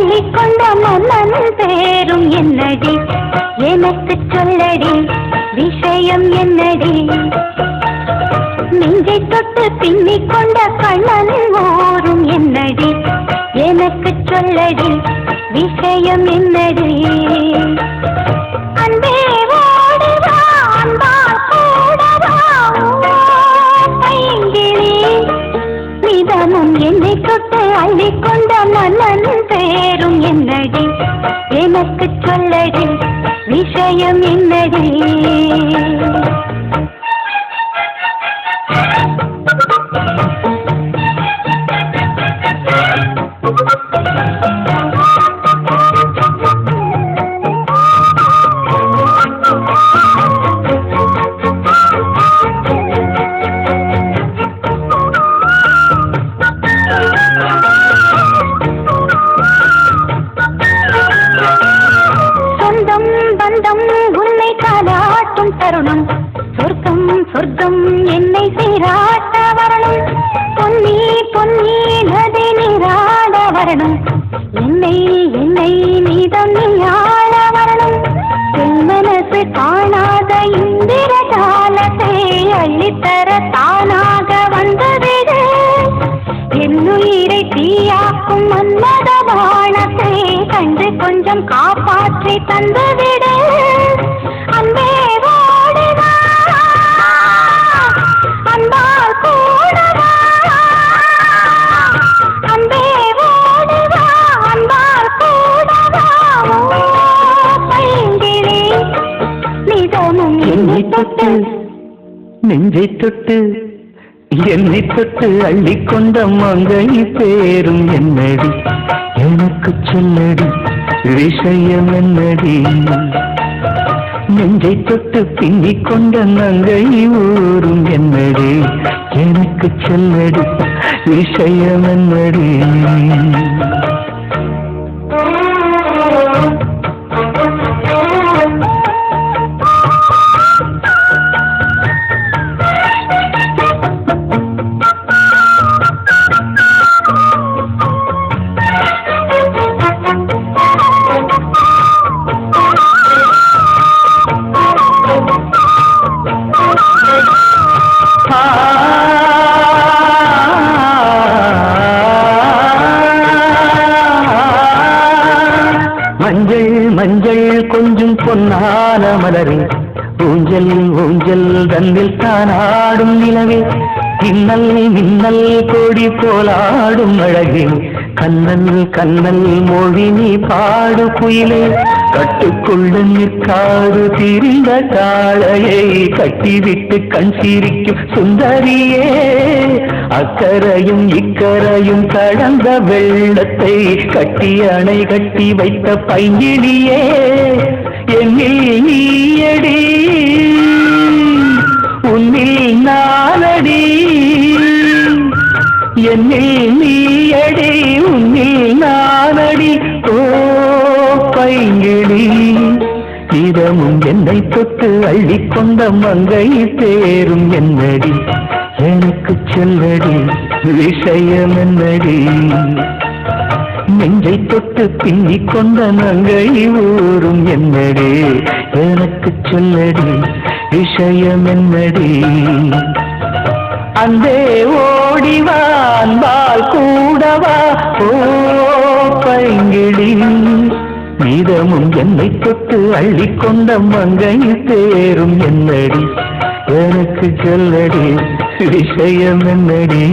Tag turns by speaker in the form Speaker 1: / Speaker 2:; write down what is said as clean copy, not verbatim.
Speaker 1: அள்ளிக்கொண்ட மன்னன் பேரும் என்னடி எனக்கு சொல்லடி விஷயம் என்னடி நெஞ்சை தொட்டு பின்னிக் கொண்ட கண்ணன் ஓரும் என்னடி எனக்கு சொல்லடி விஷயம் என்னடி அன்பே ஓடிவா அன்பா கூடவா பைங்கிளி நிதமும் என்னை தொட்டு அள்ளிக்கொண்ட மன்னன் பேரும் என்னடி எனக்கு சொல்லடி விஷயம் என்னடி உன்னை காலாட்டும் தருணம் சொர்க்கம் சொர்க்கம் என்னை சீராட்ட வரணும் பொன்னி பொன்னி நதி நீராட வரணும் என்னை என்னை நீதம் நீயாள வரணும் என் மனசு காணாத இந்திர காலத்தை அள்ளித்தர தானாக வந்துவிடு என்னுயிரை தீயாக்கும் மன்மத வானத்தை கண்டு கொஞ்சம் காப்பாற்றி தந்துவிடு அன்பே ஓடிவா அன்பால் கூடவா அன்பே ஓடிவா அன்பால் கூடவா பைங்கிளி நிதமும்
Speaker 2: என்னை தொட்டு நெஞ்சை தொட்டு என்னை தொட்டு அள்ளிக்கொண்ட மங்கை பேரும் என்னடி எனக்கு சொல்லடி விஷயம் என்னடி நெஞ்சை தொட்டு பின்னிக் கொண்ட நங்கை ஊரும் என்னடி எனக்கு சொல்லடி விஷயம் என்னடி மஞ்சள் மஞ்சள் கொஞ்சம் பொன்னான மலரே ஊஞ்சல் ஊஞ்சல் தன்னில் தானாடும் நிலவே மின்னல் மின்னல் கொடி போலாடும் அழகே கண்ணல் கண்ணல் மொழி நீ பாடு குயிலே கட்டுக்குள்ள நிற்காது திரிந்த காளையை கட்டிவிட்டு கண் சிரிக்கும் சுந்தரியே அக்கரையும் இக்கரையும் கடந்த வெள்ளத்தை கட்டி அணை கட்டி வைத்த பைங்கிளியே என்னில் நீயடி உன்னில் நானடி என்னில் நீயடி உன்னில் நானடி ஓ பைங்கிளி இதமும் என்னை தொட்டு அள்ளிக்கொண்ட மங்கை பேரும் என்னடி எனக்கு சொல்லடி விஷயம் என்னடி நெஞ்சை தொட்டு பின்னிக் கொண்ட நங்கை ஊரும் என்னடி எனக்கு சொல்லடி விஷயம் என்னடி அந்தே ஓடிவா அன்பால் கூடவா ஓ பைங்கிளி மீதமும் என்னை தொட்டு அள்ளிக்கொண்ட மங்கை பேரும் என்னடி எனக்கு சொல்லடி விஷயம் என்னடி